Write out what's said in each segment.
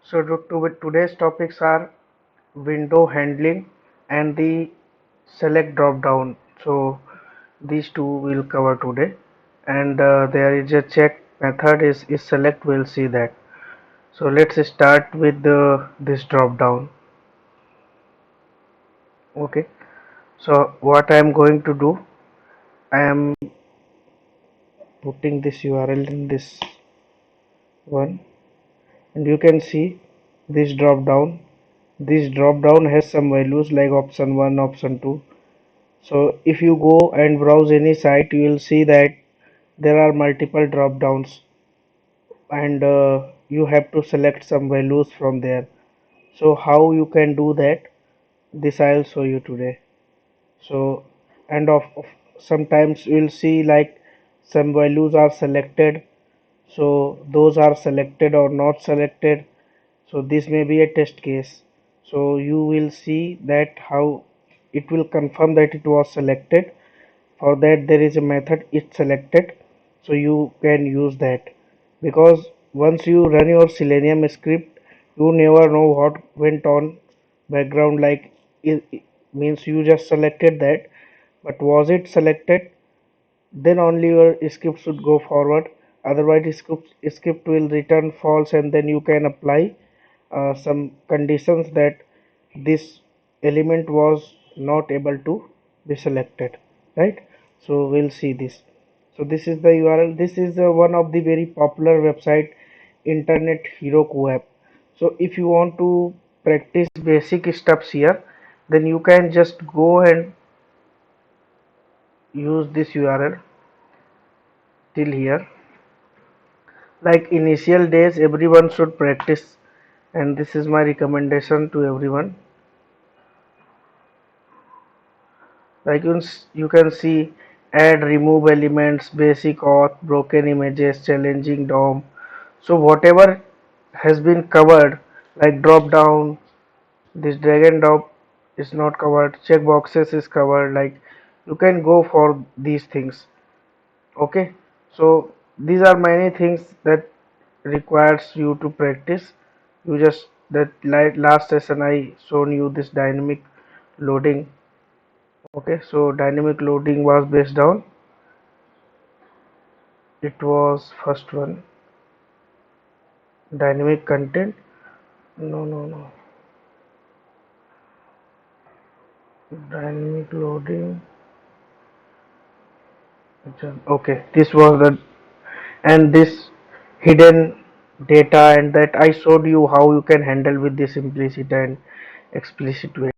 So today's topics are window handling and the select drop down. So these two will cover today, and there is a check method is select. We'll see that. So let's start with this drop down. Okay. So what I am going to do, I am putting this URL in this one, and you can see this drop down. This drop down has some values like option 1, option 2. So if you go and browse any site, you will see that there are multiple drop downs, and you have to select some values from there. So how you can do that, this I'll show you today. So and of sometimes you will see like some values are selected, so those are selected or not selected. So this may be a test case. So you will see that how it will confirm that it was selected. For that there is a method it selected, so you can use that, because once you run your Selenium script, you never know what went on background, like it means you just selected that, but was it selected, then only your script should go forward. Otherwise script will return false, and then you can apply some conditions that this element was not able to be selected, right? So we'll see this. So this is the URL. This is one of the very popular website, Internet Hero Co-op. So if you want to practice basic steps here, then you can just go and use this URL till here. Like initial days, everyone should practice, and this is my recommendation to everyone. Like you can see add, remove elements, basic auth, broken images, challenging DOM. So whatever has been covered, like drop down, this drag and drop is not covered, checkboxes is covered, like you can go for these things. Okay, so these are many things that requires you to practice. You just that like last session I shown you this dynamic loading. Okay, so dynamic loading was based on, it was first one, dynamic content. No, dynamic loading. Okay, this was the, and this hidden data, and that I showed you how you can handle with this implicit and explicit weight.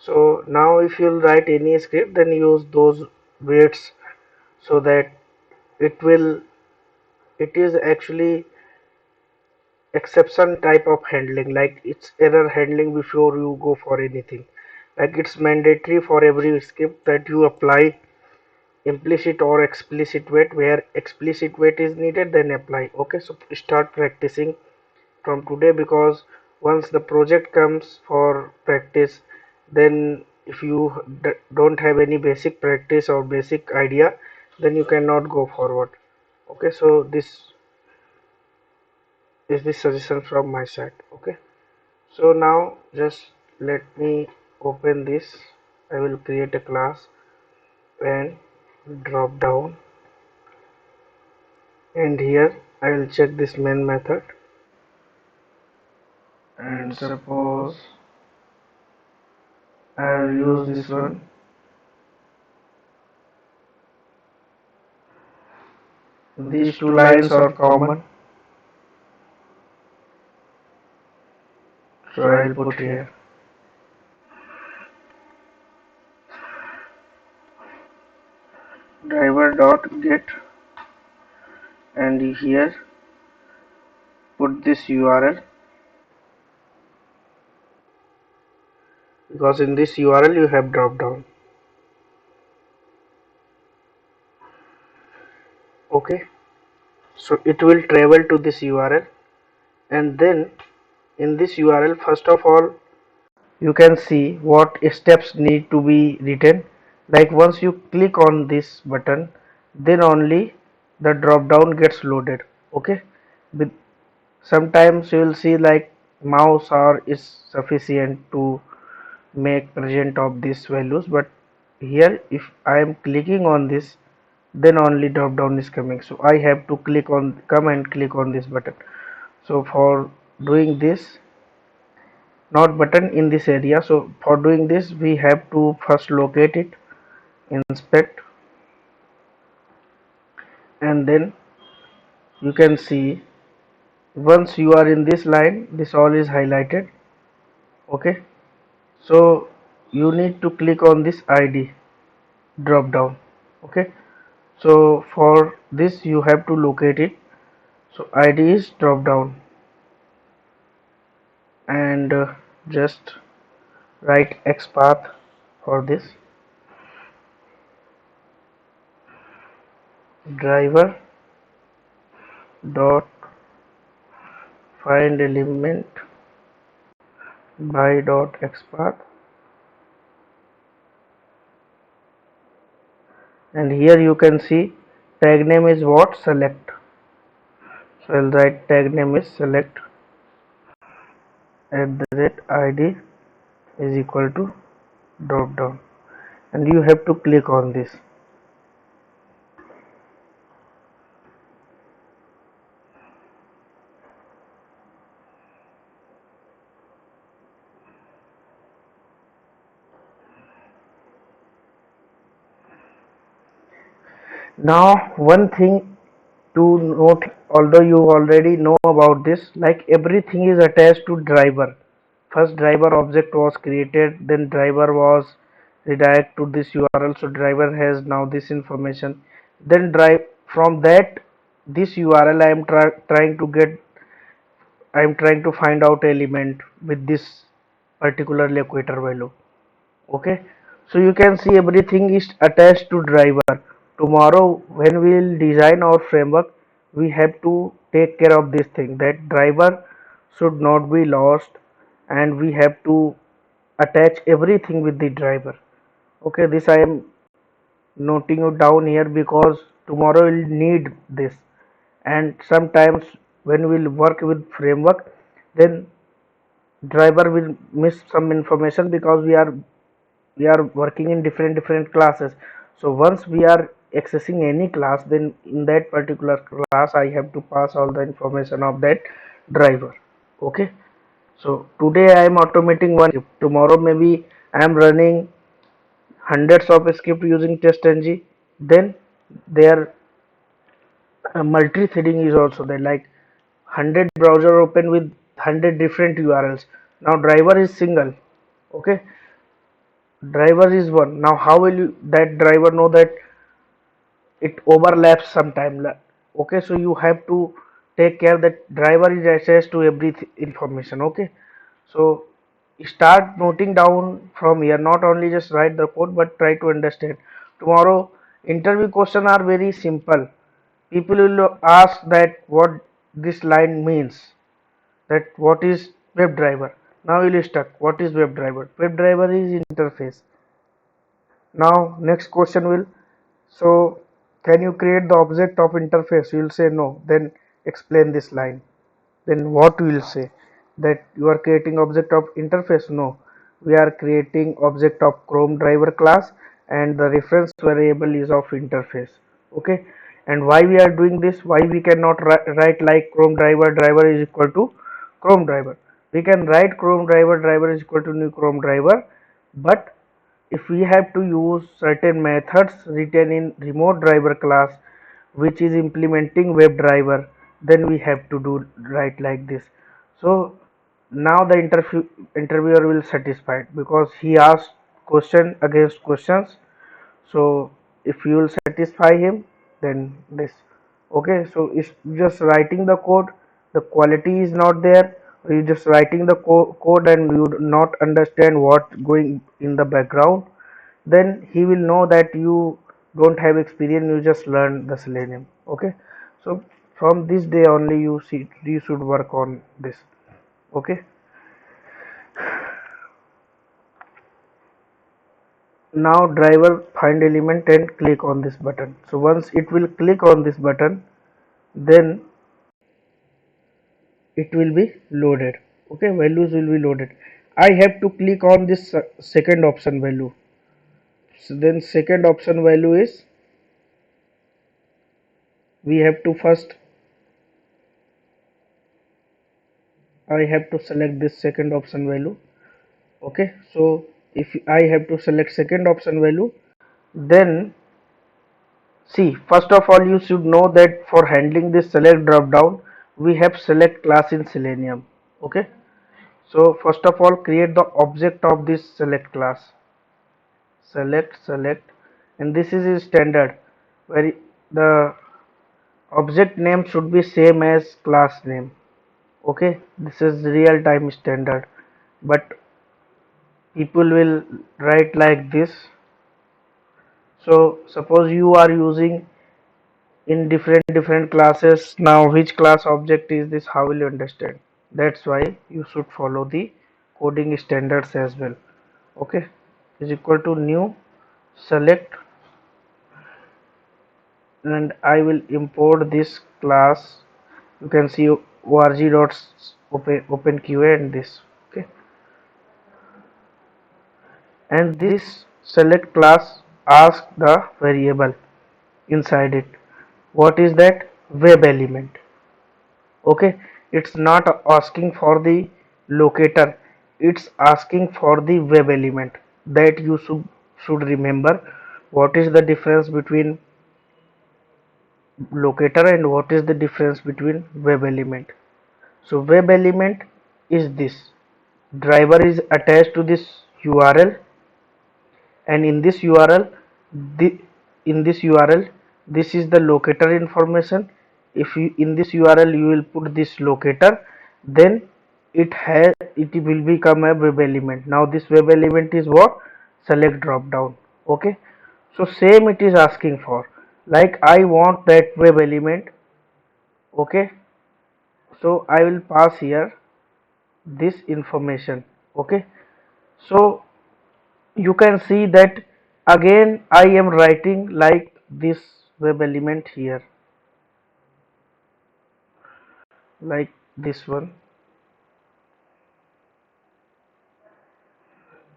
So now if you'll write any script, then use those weights, so that it will, it is actually exception type of handling, like it's error handling before you go for anything. Like it's mandatory for every script that you apply implicit or explicit weight. Where explicit weight is needed, then apply. Okay, so start practicing from today, because once the project comes for practice, then if you don't have any basic practice or basic idea, then you cannot go forward. Okay, so this is the suggestion from my side. Okay, so now just let me open this. I will create a class and drop down, and here I will check this main method, and suppose I will use this one. These two lines are common, so I'll put here driver dot get, and here put this URL, because in this URL you have drop down. Okay, so it will travel to this URL, and then in this URL, first of all, you can see what steps need to be written. Like once you click on this button, then only the drop down gets loaded. Okay, Sometimes you will see like mouse R is sufficient to make present of these values, but here if I am clicking on this, then only drop down is coming, so I have to come and click on this button. So for doing this, not button in this area, so for doing this we have to first locate it, inspect, and then you can see once you are in this line, this all is highlighted. Okay, so you need to click on this ID drop down. Okay, so for this you have to locate it, so ID is drop down, and just write XPath for this, driver dot find element by dot XPath, and here you can see tag name is what, select. So I'll write tag name is select at the rate ID is equal to drop down, and you have to click on this. Now one thing to note, although you already know about this, like everything is attached to driver. First driver object was created, then driver was redirected to this URL, so driver has now this information, then drive from that this URL I am trying to find out element with this particular equator value. Okay, so you can see everything is attached to driver. Tomorrow when we will design our framework, we have to take care of this thing, that driver should not be lost, and we have to attach everything with the driver. Okay, this I am noting it down here because tomorrow we'll need this, and sometimes when we'll work with framework, then driver will miss some information because we are working in different classes. So once we are accessing any class, then in that particular class I have to pass all the information of that driver. Okay, so today I am automating one script, tomorrow maybe I am running hundreds of script using testng, then their multi-threading is also there, like 100 browser open with 100 different URLs. Now driver is single. Okay, driver is one. Now how will you that driver know that it overlaps sometime? Okay, so you have to take care that driver is access to every information. Okay, so start noting down from here, not only just write the code but try to understand. Tomorrow interview question are very simple. People will ask that what this line means, that what is web driver. Now you will stuck, what is web driver? Web driver is interface. Now next question will, so can you create the object of interface? You will say no, then explain this line. Then what we will say, that you are creating object of interface? No, we are creating object of Chrome driver class, and the reference variable is of interface. Okay, and why we are doing this, why we cannot write like Chrome driver is equal to Chrome driver? We can write Chrome driver is equal to new Chrome driver, but if we have to use certain methods written in remote driver class which is implementing web driver, then we have to do right like this. So now the interviewer will satisfied because he asked question against questions. So if you will satisfy him, then this. Okay, so it's just writing the code, the quality is not there, or you just writing the code and you do not understand what's going in the background, then he will know that you don't have experience, you just learn the Selenium. Okay, so from this day only you should work on this. Okay, now driver find element and click on this button. So once it will click on this button, then it will be loaded. Okay, values will be loaded. I have to click on this second option value. So then second option value is, we have to first, I have to select this second option value. Okay, so if I have to select second option value, then see, first of all you should know that for handling this select drop down, we have select class in Selenium. Okay, so first of all create the object of this select class. Select, and this is a standard where the object name should be same as class name. Okay, this is real time standard, but people will write like this. So suppose you are using in different classes, now which class object is this, how will you understand? That's why you should follow the coding standards as well. Okay, is equal to new select, and I will import this class. You can see org dot open qa and this. Okay, and this select class asks the variable inside it. What is that? Web element. Okay, it's not asking for the locator, it's asking for the web element. That you should remember what is the difference between locator and what is the difference between web element. So web element is this, driver is attached to this url, and in this url, the in this url, this is the locator information. If you in this url you will put this locator, then it will become a web element. Now this web element is what? Select drop down. Okay, so same it is asking for, like I want that web element. Okay, so I will pass here this information. Okay, so you can see that again I am writing like this web element here, like this one.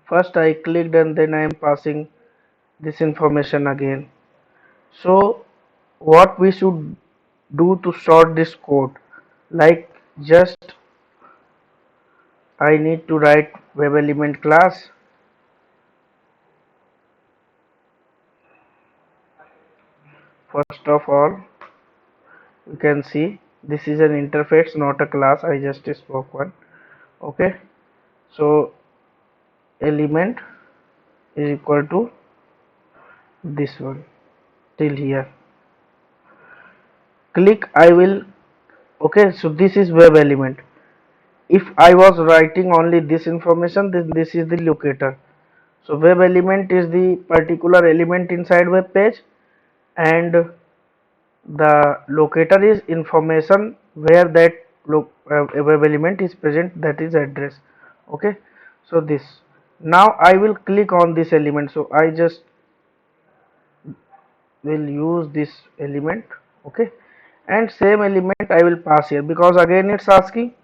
First I clicked and then I am passing this information again. So what we should do to sort this code, like just I need to write web element class. First of all, you can see this is an interface, not a class. I just spoke one. Okay, so element is equal to this one till here. Click, I will. Okay, so this is web element. If I was writing only this information, then this is the locator. So web element is the particular element inside web page, and the locator is information where that web element is present, that is address. Okay, so this, now I will click on this element, so I just will use this element. Okay, and same element I will pass here, because again it's asking,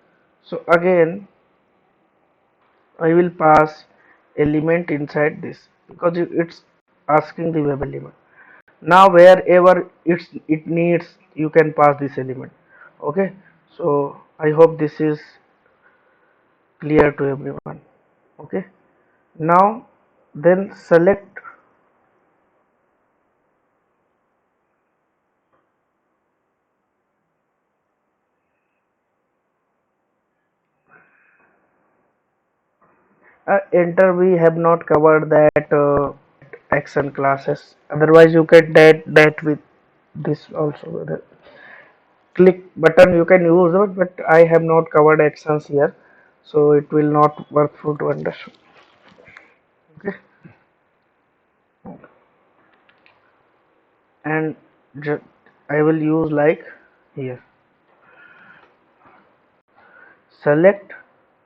so again I will pass element inside this, because it's asking the web element. Now wherever it needs, you can pass this element. Okay, so I hope this is clear to everyone. Okay, now then select, enter, we have not covered that action classes, otherwise you can that with this also. The click button you can use it, but I have not covered actions here, so it will not worthful to understand. Okay, and I will use like here, select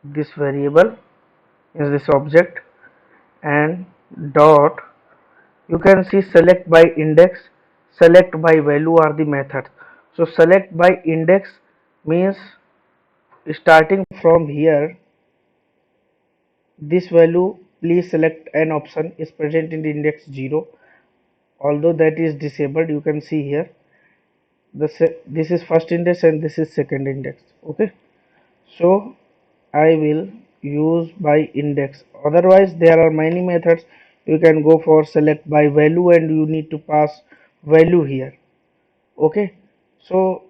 this variable is this object, and dot, you can see select by index, select by value are the methods. So select by index means starting from here, this value, please select an option, is present in the index 0. Although that is disabled, you can see here this is first index and this is second index. Okay, so I will use by index. Otherwise, there are many methods. You can go for select by value and you need to pass value here. Okay, so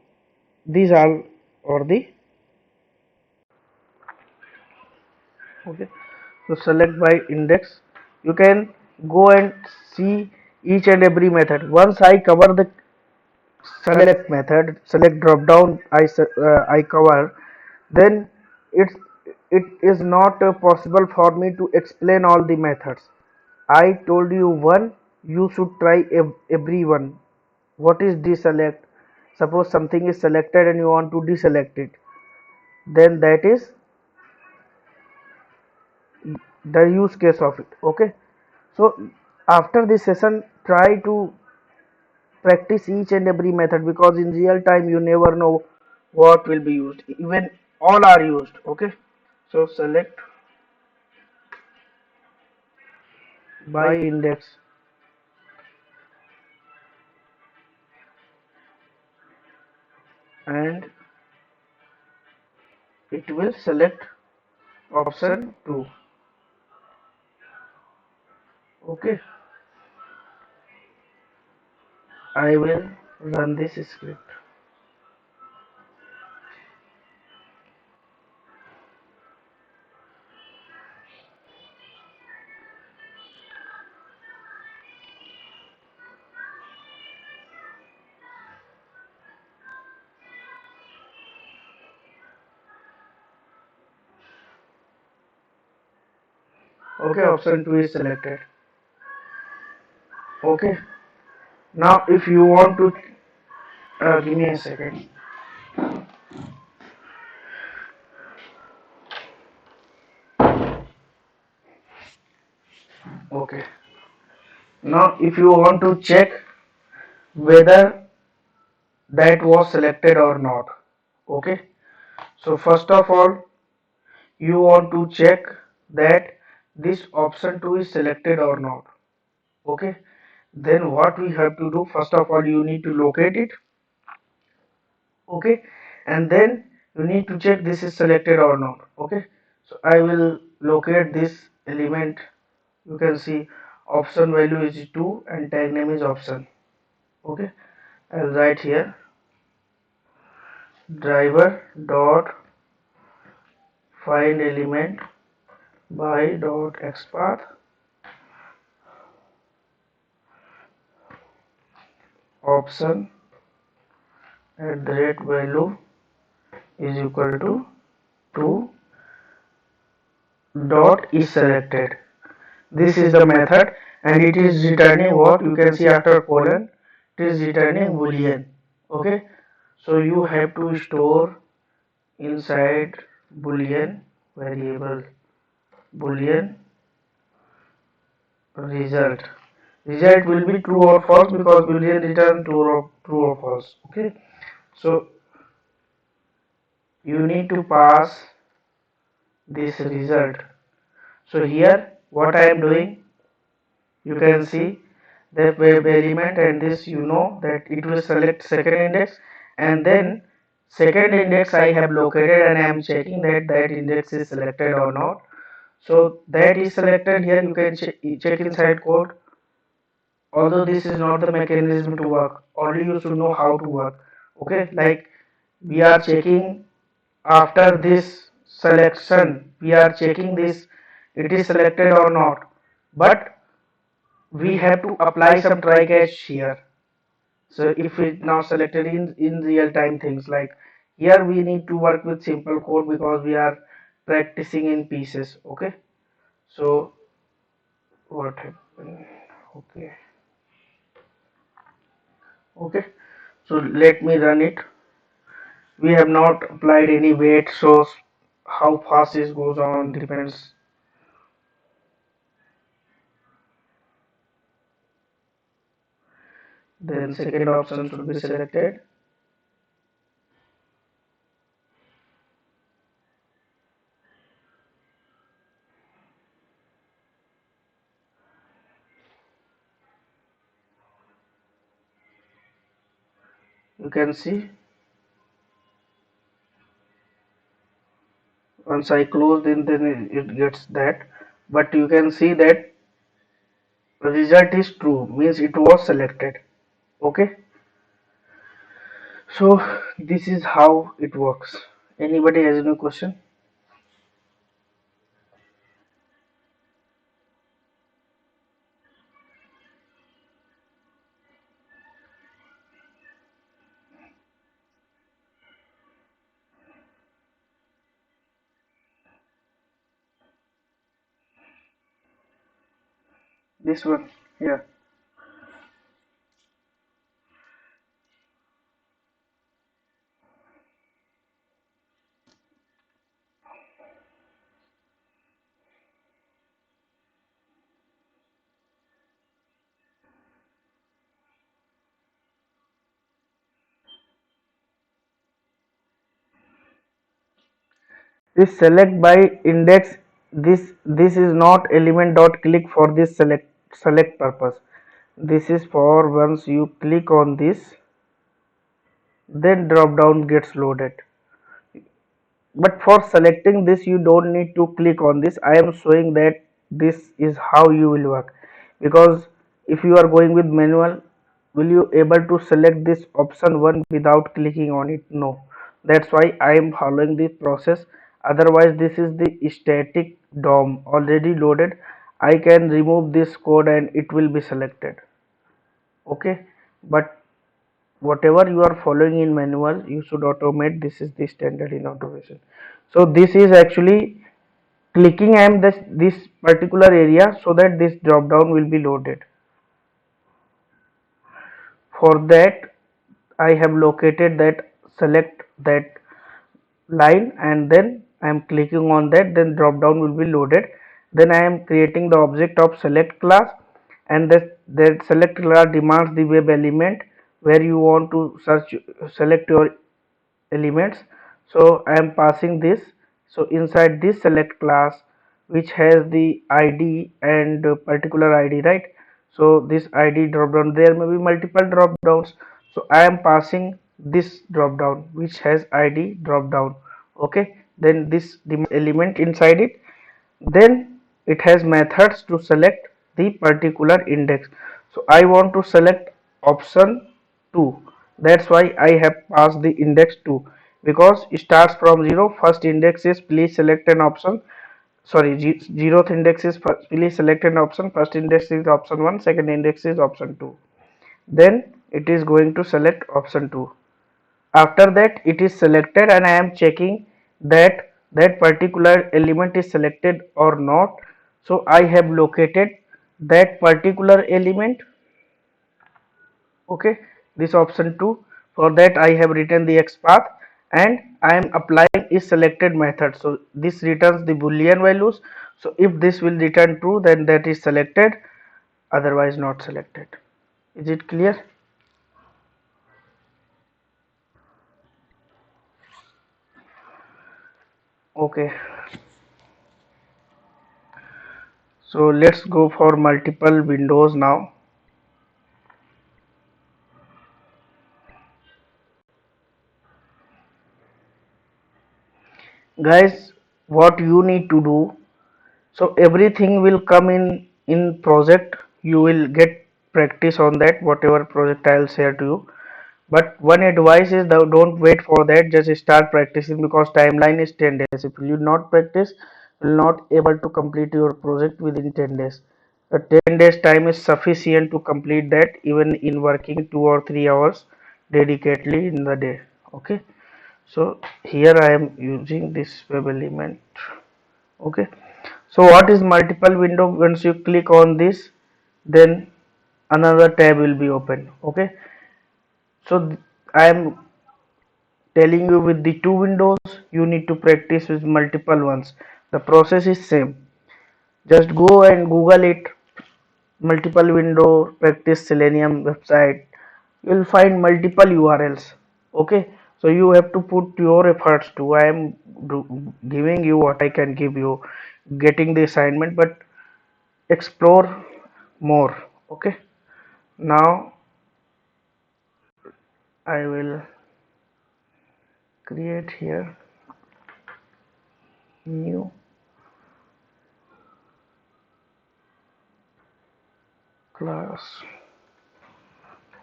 these are the okay. So select by index. You can go and see each and every method. Once I cover the select method, select drop down, I cover, then it's it is not possible for me to explain all the methods. I told you one, you should try every one. What is deselect? Suppose something is selected and you want to deselect it, then that is the use case of it. Okay, so after this session, try to practice each and every method, because in real time you never know what will be used. Even all are used. Okay, so select by index and it will select option 2. Okay, I will run this script. Okay, option 2 is selected. Okay, now if you want to give me a second. Okay, now if you want to check whether that was selected or not. Okay, so first of all, you want to check that this option 2 is selected or not. Okay, then what we have to do, first of all, you need to locate it. Okay, and then you need to check this is selected or not. Okay, so I will locate this element. You can see option value is 2 and tag name is option. Okay, I'll write here driver dot find element by dot xpath option at the rate value is equal to 2 dot is selected. This is the method and it is returning what you can see after colon. It is returning boolean. Okay, so you have to store inside boolean variable boolean result. Result will be true or false because boolean return true or false. Okay, so you need to pass this result. So here what I am doing, you can see the web element and this, you know that it will select second index, and then second index I have located and I am checking that that index is selected or not. So that is selected. Here you can check inside code. Although this is not the mechanism to work, only you should know how to work. Okay, like we are checking after this selection, we are checking this it is selected or not, but we have to apply some try catch here. So if it now selected in real time things, like here we need to work with simple code because we are practicing in pieces. Okay, so what happened? Okay, okay, so let me run it. We have not applied any weight, so how fast this goes on depends. Then second option should be selected. You can see once I close then it gets that, but you can see that result is true, means it was selected. Okay, so this is how it works. Anybody has any question? This one, yeah. This select by index, this is not element dot click for this select purpose. This is for once you click on this, then drop down gets loaded. But for selecting this you don't need to click on this. I am showing that this is how you will work, because if you are going with manual, will you able to select this option 1 without clicking on it? No. That's why I am following this process. Otherwise this is the static DOM already loaded. I can remove this code and it will be selected. Okay, but whatever you are following in manual you should automate. This is the standard in automation. So this is actually clicking I am this particular area so that this drop down will be loaded. For that I have located that, select that line, and then I am clicking on that, then drop down will be loaded. Then I am creating the object of select class, and that select class demands the web element where you want to search, select your elements. So I am passing this. So inside this select class, which has the id and particular id, right? So this id drop down, there may be multiple drop downs, so I am passing this drop down which has id drop down. Okay, then this element inside it, then it has methods to select the particular index. So I want to select option 2. That's why I have passed the index 2, because it starts from 0. First index is please select an option, sorry, 0th index is please select an option, first index is option 1, second index is option 2. Then it is going to select option 2. After that it is selected and I am checking that that particular element is selected or not. So I have located that particular element. Okay, this option 2. For that I have written the XPath and I am applying is selected method. So this returns the boolean values. So if this will return true, then that is selected, otherwise not selected. Is it clear? Okay, so let's go for multiple windows now. Guys, what you need to do, so everything will come in project. You will get practice on that whatever project I'll share to you. But one advice is that don't wait for that, just start practicing, because timeline is 10 days. If you not practice, you will not able to complete your project within 10 days. The 10 days time is sufficient to complete that, even in working 2 or 3 hours dedicatedly in the day. Okay, so here I am using this web element. Okay, so what is multiple window? Once you click on this, then another tab will be open. Okay, so I am telling you with the two windows, you need to practice with multiple ones. The process is same. Just go and google it, multiple window practice selenium website. You will find multiple urls. Okay, so you have to put your efforts too. I am giving you what I can give you, getting the assignment, but explore more. Okay, now I will create here new class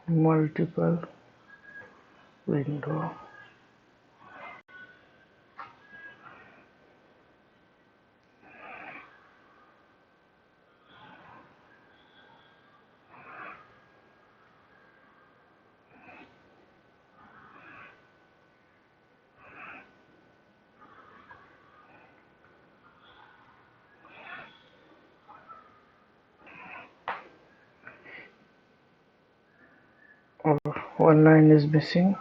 multiple window. Oh, one line is missing.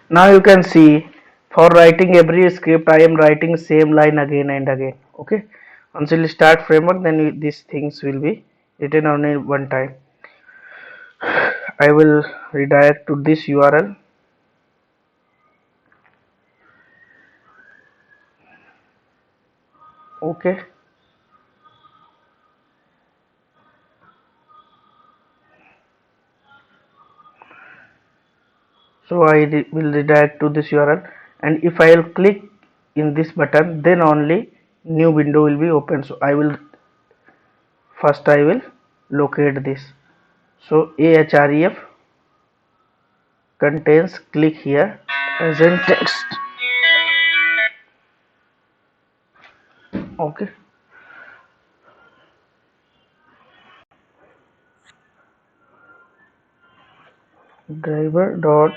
Now you can see, for writing every script I am writing same line again and again. Okay, once you start framework, then these things will be written only one time. I will redirect to this URL. Okay, so I will redirect to this URL, and if I will click in this button, then only new window will be open. So I will locate this. So ahref contains, click here as in text. Okay, driver dot,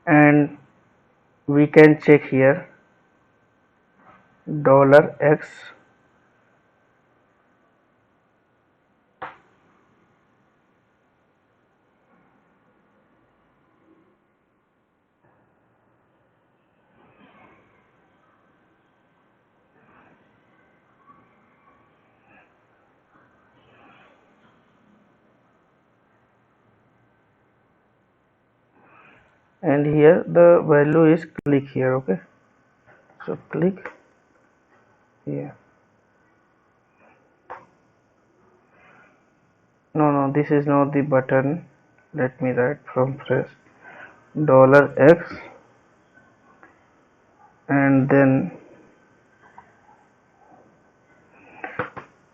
and we can check here $x, and here the value is click here. Okay, so click here. No, this is not the button. Let me write from fresh. $x, and then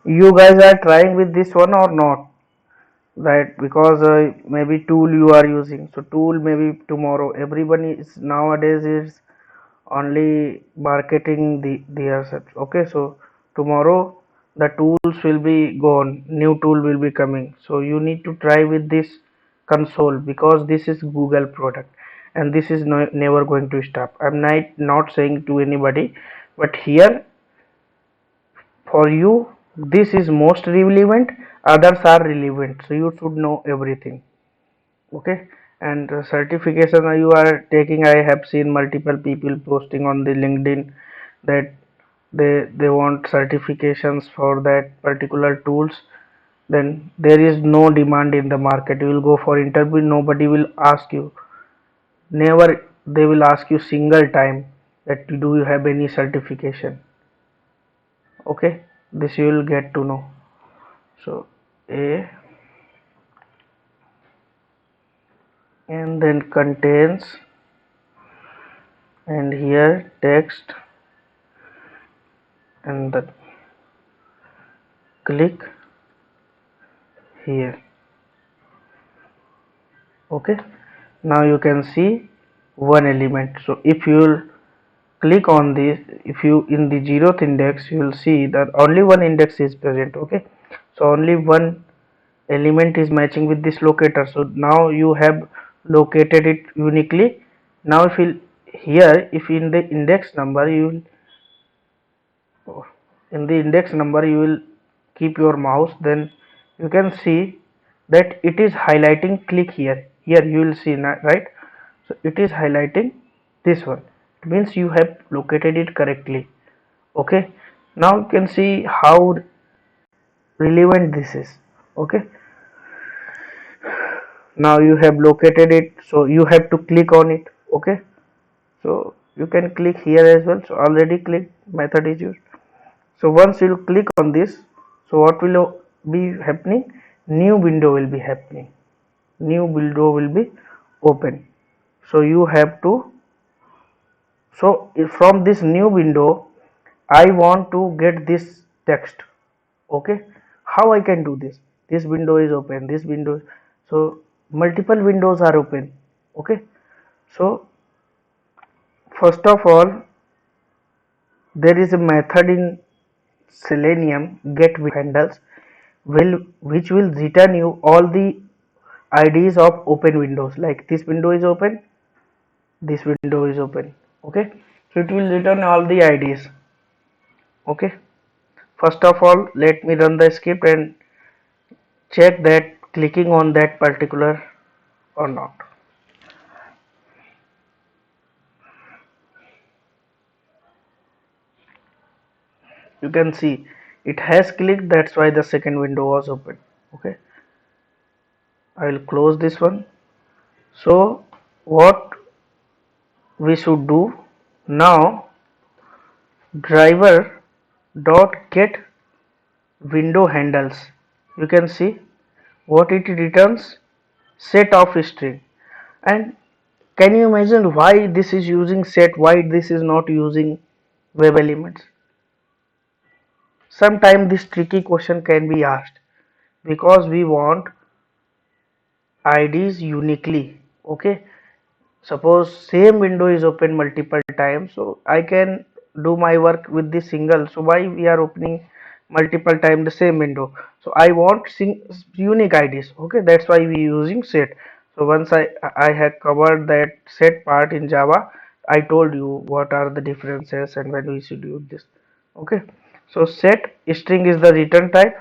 you guys are trying with this one or not, right? Because maybe tool you are using, so tool maybe tomorrow. Everyone is nowadays is only marketing their subs. Okay, so tomorrow the tools will be gone, new tool will be coming, so you need to try with this console, because this is Google product and this is never going to stop. I'm not saying to anybody, but here for you this is most relevant, others are relevant, so you should know everything. Okay, and certification you are taking, I have seen multiple people posting on the LinkedIn that they want certifications for that particular tools. Then there is no demand in the market. You will go for interview, nobody will ask you, never they will ask you single time that do you have any certification. Okay, this you will get to know. So a, and then contains, and here text, and the click here. Okay, now you can see one element. So if you will click on this, if you in the zeroth index, you will see that only one index is present. Okay, so only one element is matching with this locator. So now you have located it uniquely. Now if you here, if in the index number you will, in the index number you will keep your mouse, then you can see that it is highlighting click here. Here you will see, right? So it is highlighting this one. It means you have located it correctly. Okay, now you can see how relevant this is. Okay, now you have located it, so you have to click on it. Okay, so you can click here as well. So already click method is used. So once you click on this, so what will be happening? New window will be happening. New window will be open. So you have to, so from this new window I want to get this text. Okay, how I can do this? This window is open, this window, so multiple windows are open. Okay, so first of all, there is a method in Selenium get handles which will return you all the IDs of open windows. Like this window is open, this window is open. Okay, so it will return all the IDs. Okay, first of all, let me run the script and check that clicking on that particular or not. You can see it has clicked, that's why the second window was open. Okay, I will close this one. So what we should do now, driver dot get window handles, you can see what it returns, set of string. And can you imagine why this is using set, why this is not using web elements? Sometimes this tricky question can be asked, because we want IDs uniquely. Okay, suppose same window is open multiple times, so I can do my work with the single. So why we are opening multiple time the same window? So I want unique IDs. Okay, that's why we using set. So once I have covered that set part in Java, I told you what are the differences and when we should use this. Okay, so set string is the return type.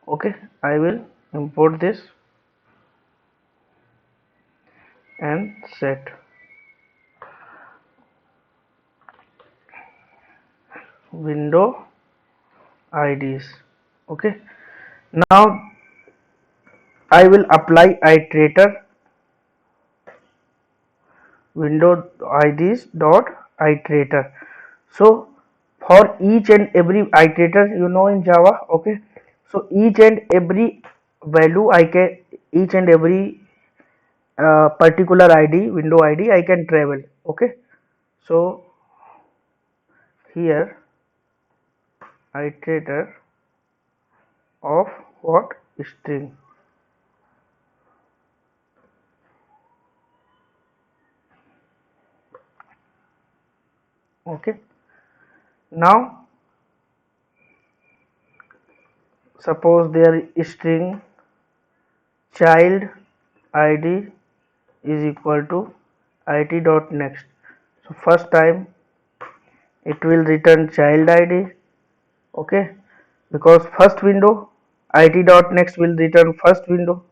Okay, I will import this and set window IDs. Okay, now I will apply iterator window IDs dot iterator. So for each and every iterator, you know, in Java. Okay, so each and every value I can, each and every particular ID, window ID I can travel. Okay, so here iterator of what? String. Okay, now suppose there is string child id is equal to it dot next. So first time it will return child id. Okay, because first window it dot next will return first window.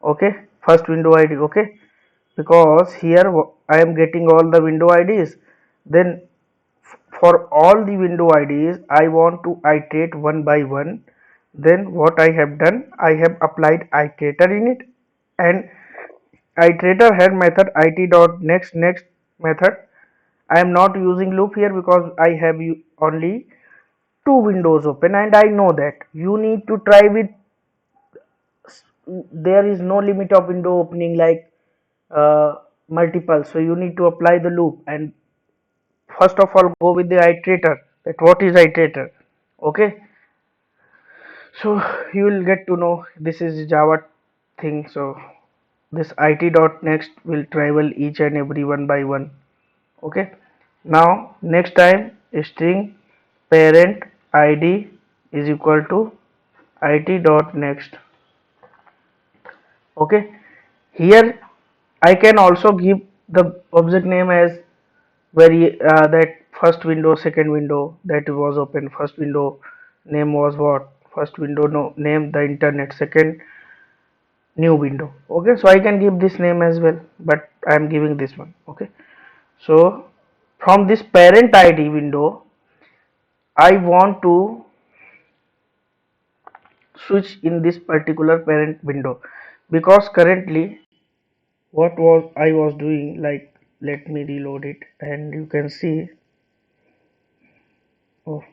Okay, first window id. Okay, because here I am getting all the window IDs, then for all the window IDs I want to iterate one by one. Then what I have done, I have applied iterator in it, and iterator had method it dot next method. I am not using loop here because I have only two windows open, and I know that you need to try with, there is no limit of window opening like multiple, so you need to apply the loop. And first of all, go with the iterator, that what is iterator. Okay, So you will get to know this is Java thing. So this it.next will travel each and every one by one. Okay, now next time string parent id is equal to it.next. Okay, here I can also give the object name as that first window, second window that was open. First window name was what? First window no name the internet. Second new window. Okay, so I can give this name as well, but I am giving this one. Okay, so from this parent id window I want to switch in this particular parent window, because currently what was I was doing, like, let me reload it and you can see. Oh,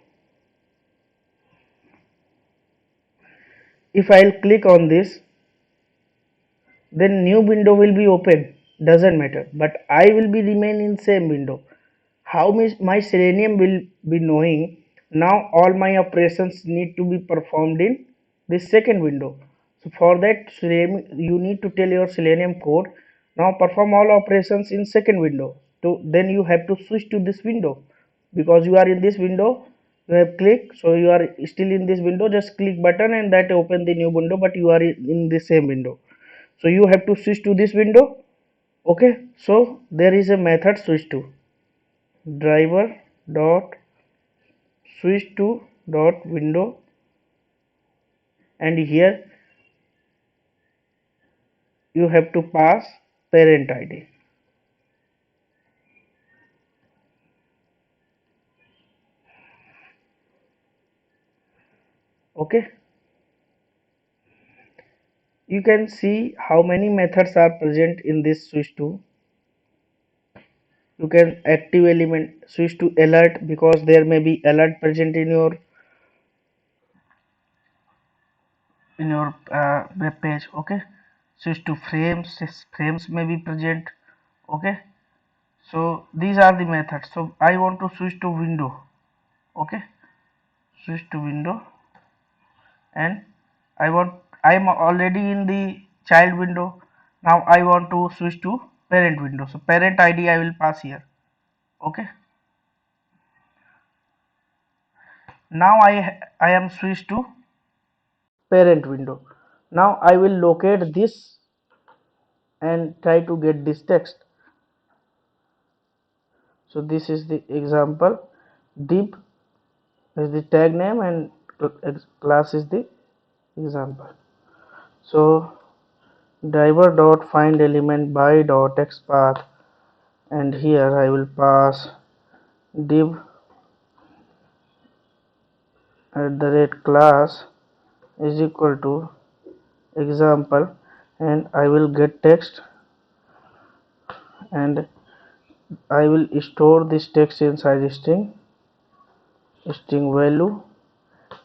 if I'll click on this, then new window will be open, doesn't matter, but I will be remain in same window. How my Selenium will be knowing now all my operations need to be performed in this second window. So for that Selenium, you need to tell your Selenium code now perform all operations in second window. So then you have to switch to this window, because you are in this window, you have click, so you are still in this window, just click button and that open the new window, but you are in the same window, so you have to switch to this window. Okay, so there is a method switch to driver dot switch to dot window, and here you have to pass parent id. Okay, you can see how many methods are present in this switch to. You can active element switch to alert, because there may be alert present in your web page. Okay, switch to frames, frames may be present. Okay, so these are the methods. So I want to switch to window. Okay, switch to window, and I am already in the child window. Now I want to switch to parent window, so parent id I will pass here. Okay, now I am switched to parent window. Now I will locate this and try to get this text. So this is the example. Div is the tag name and class is the example. So driver dot find element by dot xpath, and here I will pass div at the rate class is equal to example, and I will get text, and I will store this text inside string value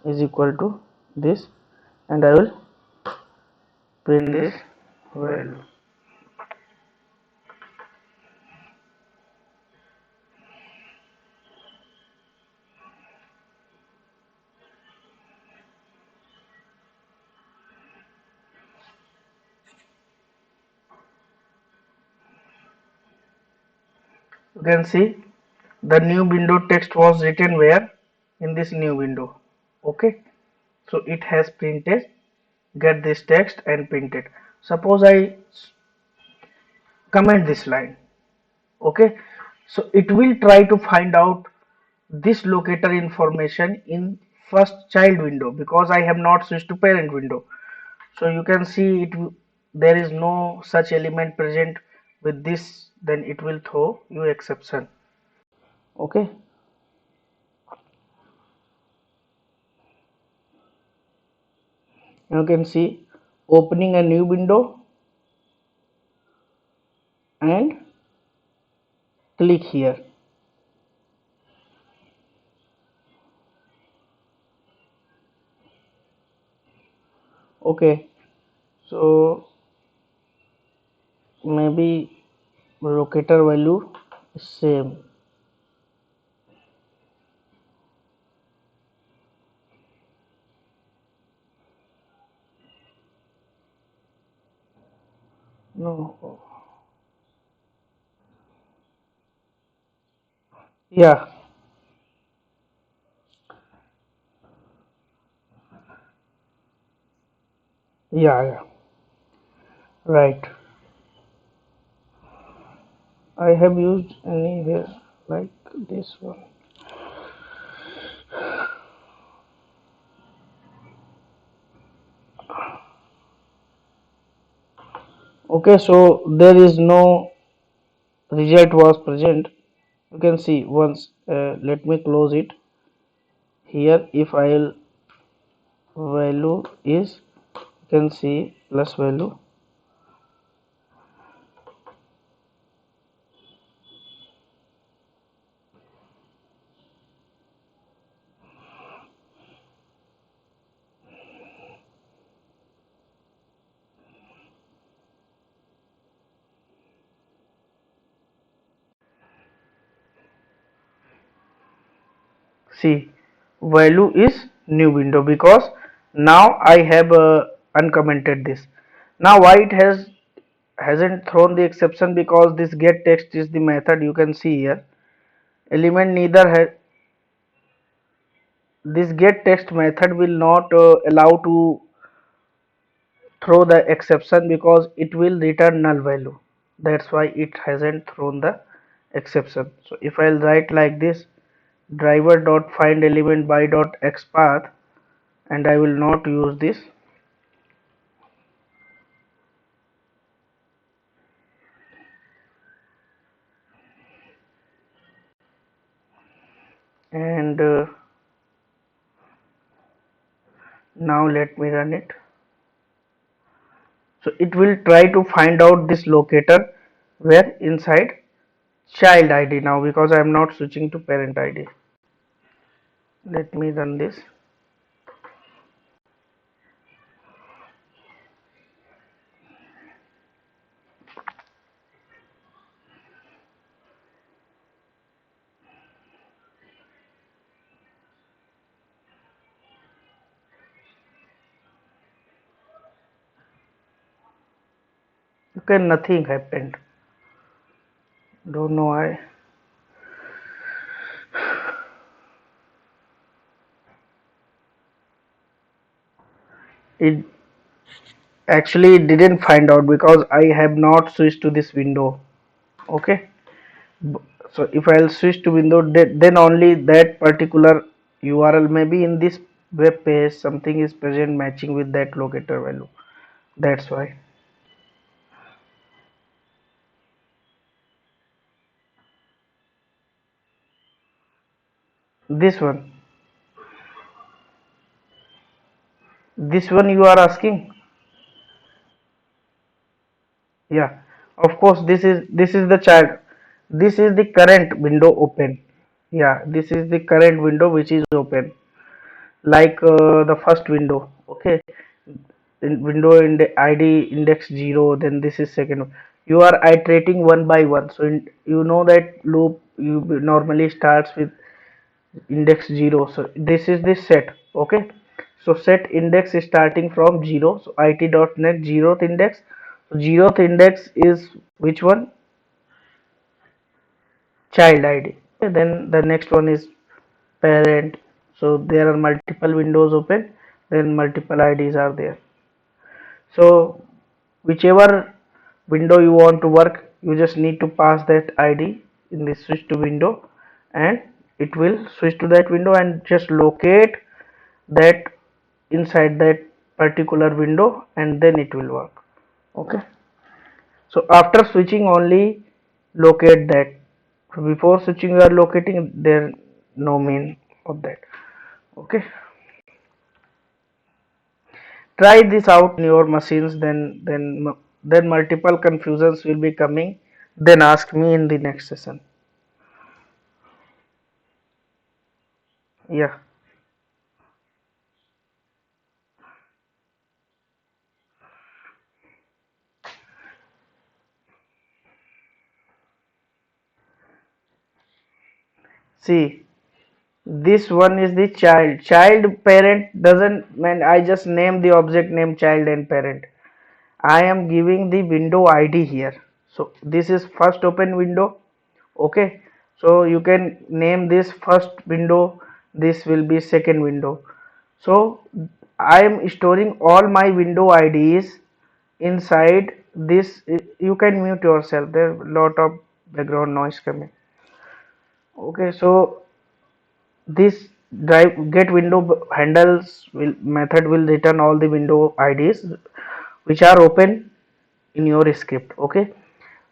is equal to this, and I will print this value. You can see the new window text was written where? In this new window. Okay, so it has printed, get this text and print it. Suppose I comment this line. Okay, so it will try to find out this locator information in first child window, because I have not switched to parent window. So you can see there is no such element present with this, then it will throw you exception. Okay, you can see opening a new window and click here. Okay, so maybe locator value is same. No. Yeah. Yeah. Yeah. Right. I have used any here like this one. Okay, so there is no result was present. You can see once. Let me close it. Here, if I'll value is, you can see plus value. See, value is new window because now I have uncommented this. Now why it hasn't thrown the exception, because this get text is the method. You can see here element neither has this get text method will not allow to throw the exception because it will return null value. That's why it hasn't thrown the exception. So if I'll write like this, driver dot find element by dot xpath, and I will not use this, and now let me run it. So it will try to find out this locator where inside child id now, because I am not switching to parent id. Let me run this. Okay, nothing happened. Don't know why. It actually didn't find out because I have not switched to this window. Okay, so if I'll switch to window, then only that particular URL, maybe in this web page something is present matching with that locator value. That's why. This one you are asking. Yeah, of course, this is the child. This is the current window open. Yeah, this is the current window which is open, like the first window. Okay, window in the id index 0, then this is second one. You are iterating one by one, so you know that loop you normally starts with index 0. So this is the set. Okay, so set index is starting from 0. So it.net zeroth index. So zeroth index is which one? Child id. Okay, then the next one is parent. So there are multiple windows open, then multiple ids are there. So whichever window you want to work, you just need to pass that id in the switch to window, and it will switch to that window and just locate that inside that particular window, and then it will work. Okay, so after switching only locate that. Before switching you are locating there, no mean of that. Okay, try this out in your machines, then multiple confusions will be coming, then ask me in the next session. Yeah, see, this one is the child parent doesn't mean I just name the object name child and parent. I am giving the window ID here. So this is first open window. Okay, so you can name this first window, this will be second window. So I am storing all my window IDs inside this. You can mute yourself, there's a lot of background noise coming. Okay, so this drive get window handles will method will return all the window IDs which are open in your script. Okay,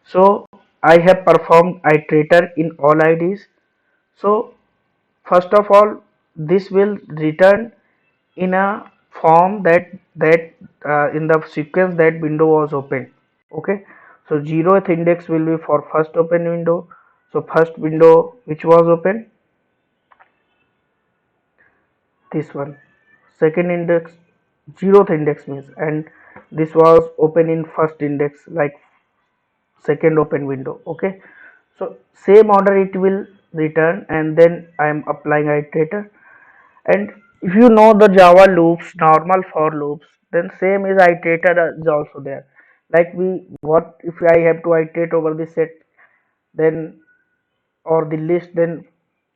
so I have performed iterator in all IDs. So first of all, this will return in a form that in the sequence that window was open. Okay, so 0th index will be for first open window. So first window which was open, this one. Second index, 0th index means, and this was open in first index like second open window. Okay, so same order it will return, and then I am applying iterator. And if you know the Java loops, normal for loops, then same is iterator is also there. Like we, what if I have to iterate over the set, then or the list, then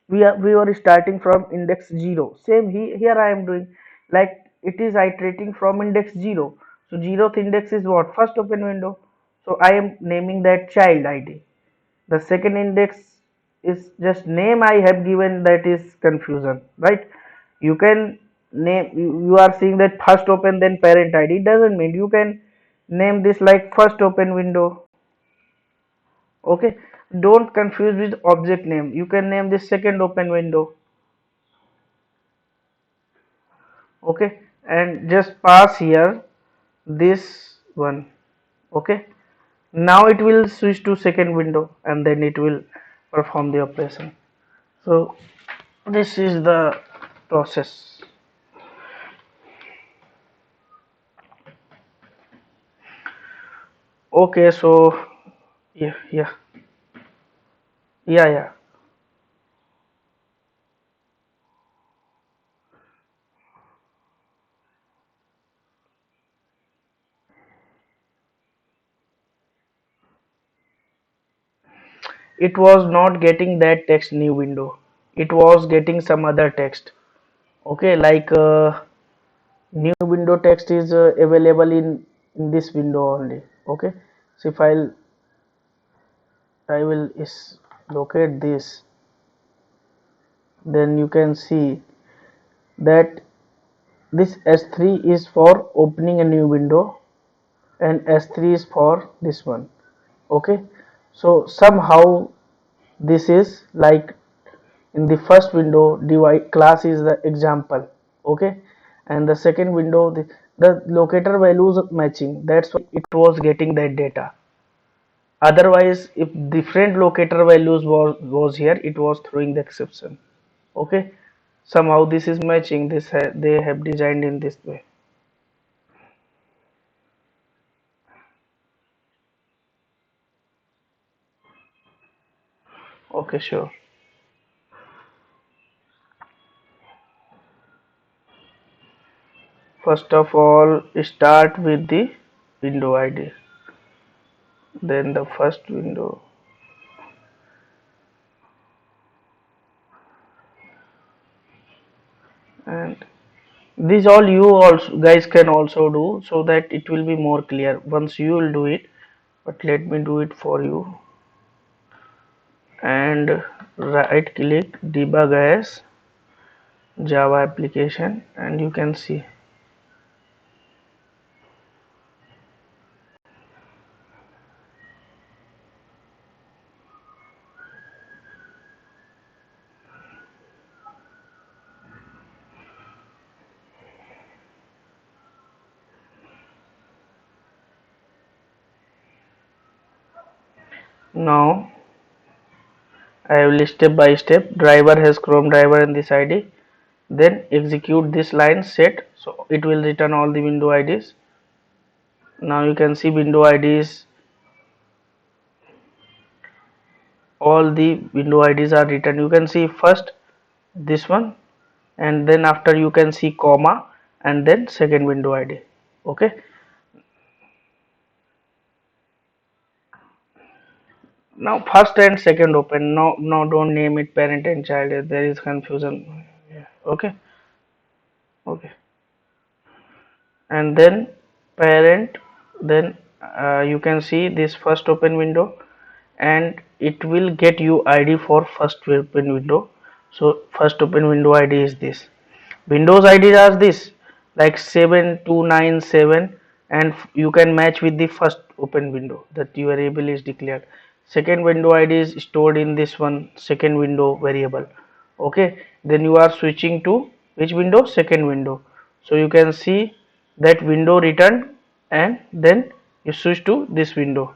we were starting from index 0. Same here I am doing, like it is iterating from index 0. So 0th index is what, first open window. So I am naming that child ID. The second index is just name I have given, that is confusion, right? You can name, you are seeing that first open then parent ID, doesn't mean you can name this like first open window. Okay, don't confuse with object name, you can name this second open window. Okay, and just pass here this one. Okay, now it will switch to second window and then it will perform the operation. So this is the process. Okay, so yeah, yeah. It was not getting that text new window, it was getting some other text. Okay, like new window text is available in this window only. Okay, so if I will is locate this, then you can see that this S3 is for opening a new window and S3 is for this one. Okay, so somehow this is like in the first window divide class is the example. Okay, and the second window the locator values matching, that's why it was getting that data. Otherwise if different locator values was here, it was throwing the exception. Okay, somehow this is matching, this they have designed in this way. Okay, sure. First of all, start with the window ID, then the first window, and these all you also guys can also do so that it will be more clear once you will do it. But let me do it for you, and right click debug as Java application, and you can see now. I will step by step. Driver has Chrome driver in this ID. Then execute this line set, so it will return all the window IDs. Now you can see window IDs, all the window IDs are written. You can see first this one, and then after you can see comma, and then second window ID. Okay, Now first and second open. No, don't name it parent and child. There is confusion. Yeah. Okay, okay. And then parent. Then you can see this first open window, and it will get you ID for first open window. So first open window ID is this. Windows IDs are this, like 7297, and you can match with the first open window that your variable is declared. Second window ID is stored in this one second window variable. Okay, then you are switching to which window? Second window. So you can see that window returned, and then you switch to this window.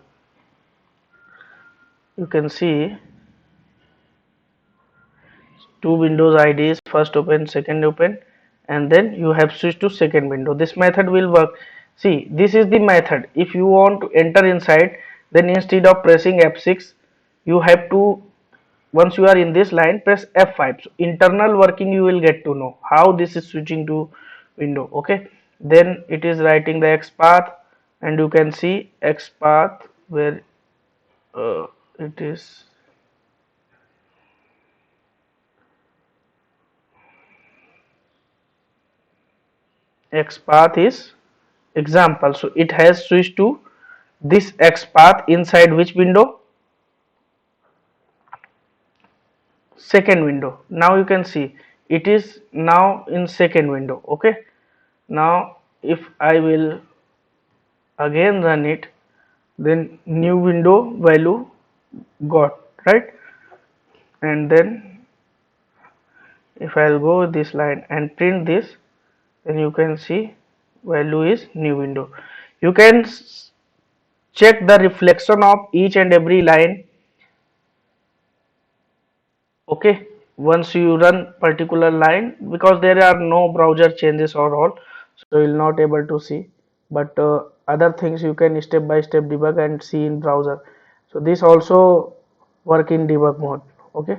You can see two windows IDs, first open, second open, and then you have switched to second window. This method will work. See, this is the method. If you want to enter inside, then instead of pressing F6, you have to, once you are in this line, press F5. So internal working you will get to know how this is switching to window. Okay, then it is writing the X path, and you can see X path where it is. X path is example. So it has switched to this X path inside which window? Second window. Now you can see it is now in second window. Okay, now if I will again run it, then new window value got, right? And then if I'll go this line and print this, then you can see value is new window. You can check the reflection of each and every line. Okay, once you run particular line, because there are no browser changes or all, so you will not able to see, but other things you can step by step debug and see in browser. So this also work in debug mode. Okay,